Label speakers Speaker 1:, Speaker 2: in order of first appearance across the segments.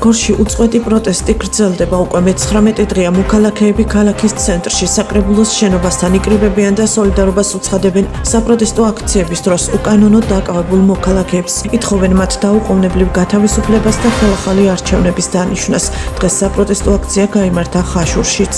Speaker 1: გორში უწყვეტი პროტესტი გრძელდება უკვე მე-19 დღეა მოქალაქეები ქალაქის ცენტრში საკრებულოს შენობასთან იკრიბებიან და სოლიდარობას უცხადებენ საპროტესტო აქციების დროს უკანონოდ დაკავებულ მოქალაქეებს. ითხოვენ მათ დაუყოვნებლივ გათავისუფლებას და ხელახალი არჩევნების დანიშვნას. დღეს საპროტესტო აქცია გაიმართა ხაშურშიც.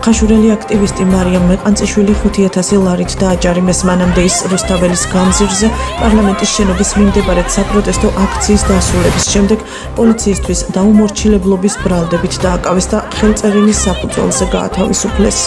Speaker 1: ხაშურელი აქტივისტი მარიამ მეყანწიშვილი 5000 ლარით დააჯარიმეს მანამდე ის რუსთაველის გამზირზე პარლამენტის შენობის მიმდებარედ საპროტესტო აქციის დასრულების შემდეგ პოლიციისთვის დაუმორჩილებლობის ბრალდებით დააკავეს და ხელწერილის საფუძველზე გაათავისუფლეს.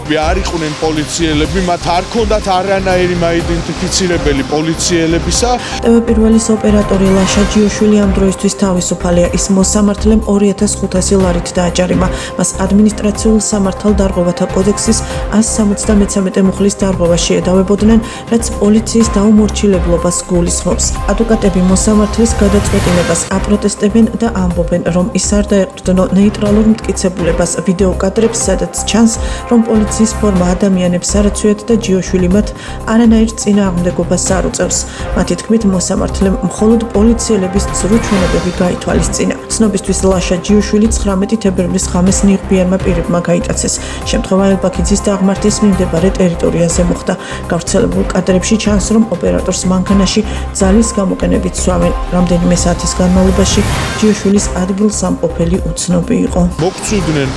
Speaker 2: არ იყვნენ პოლიციელები, მათ არ ქონდათ არანაირი მაიდენტიფიცირებელი პოლიციელებისა.
Speaker 1: ტევ-პირველის ოპერატორი ლაშა ჯიოშვილი ამ დროისთვის თავისუფალია. ის მოსამართლემ 2500 ლარით დააჯარიმა. მას ადმინისტრაციულ სამართალდარღვევათა კოდექსის 173 მუხლის დარღვევა შეედავებოდნენ, რაც პოლიციის დაუმორჩილებლობას გულისხმობს. ადვოკატები მოსამართლის გადაწყვეტილებას აპროტესტებენ და ამბობენ, რომ ის არ დაეყრდნო ნეიტრალურ მტკიცებულებას ვიდეოკადრებს, სადაც ჩანს, რომ პოლიციის ფორმა ადამიანებს არაცვიათ და ჯიოშვილი მათ არანაირ წინააღმდეგობას არ უწევს. მათი თქმით, მოსამართლემ მხოლოდ პოლიციელების ზრუჩვენებები გაითვალისწინა. ცნობისთვის ლაშა ჯიოშვილი 19 თებერვლის ღამეს ნიღბიანმა პირებმა გაიტაცეს. შემთხვევა ელბაქიძის დაღმართის მიმდებარე ტერიტორიაზე მოხდა. გავრცელებულ კადრებში ჩანს, რომ ოპერატორს მანქანაში ძალის გამოყენებით სვამენ. რამდენიმე საათის განმავლობაში ჯიოშვილის ადგილსამყოფელი უცნობი იყო.
Speaker 2: მოგწვდნენ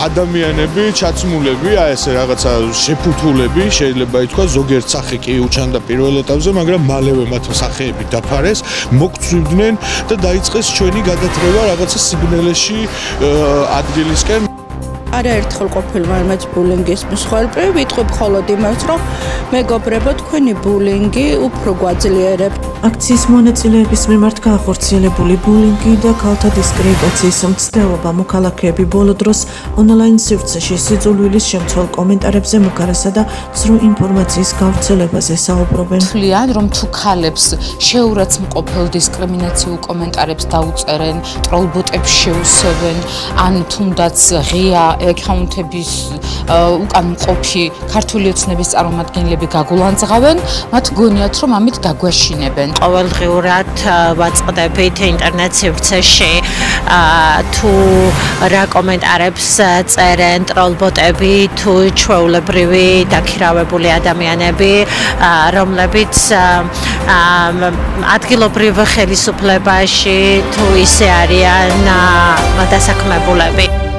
Speaker 2: ადამიანები, ჩაცმულები, ეს რაღაცა შეფუთულები, შეიძლება ითქვა, ზოგიერთ სახე კი უჩანდა პირველ ეტაპზე, მაგრამ მალევე მათ სახეები დაფარეს, მოგწვდნენ და დაიწყეს ჩვენი გადათრევა რაღაცა სიგნალეში ადგილისკენ.
Speaker 3: არაერთხელ ყოფილმა მეც ბულინგის მსხვერპლი, ვიტყვი მხოლოდ იმას, რომ მეგობრებო, თქვენი ბულინგი უფრო გვაძლიერებთ.
Speaker 1: აქციის მონაწილეების მიმართ გაახორციელებული ბულინგი და ქალთა დისკრედიტაციის მცდელობა მოქალაქეები ბოლო დროს ონლაინ სივრცეში სიძულვილის შემცველ კომენტარებზე მუქარასა და ცრუ ინფორმაციის გავრცელებაზე საუბრობენ.
Speaker 4: თვლიან, რომ თუ ქალებს შეურაც მყოფელ დისკრიმინაციულ კომენტარებს დაუწერენ, ტროლბოტებს შეუსევენ, ან თუნდაც ღია აკაუნტების უკან მყოფი ქართული ოცნების წარმომადგენლები გაგულანძღავენ, მათ გონიათ, რომ ამით გაგვაშინებენ.
Speaker 5: ყოველდღიურად ვაწყდებით ინტერნეტ სივრცეში თუ რა კომენტარებს წერენ ტროლბოტები, თუ ჩვეულებრივი დაქირავებული ადამიანები, რომლებიც ადგილობრივ ხელისუფლებაში თუ ისე არიან დასაქმებულები.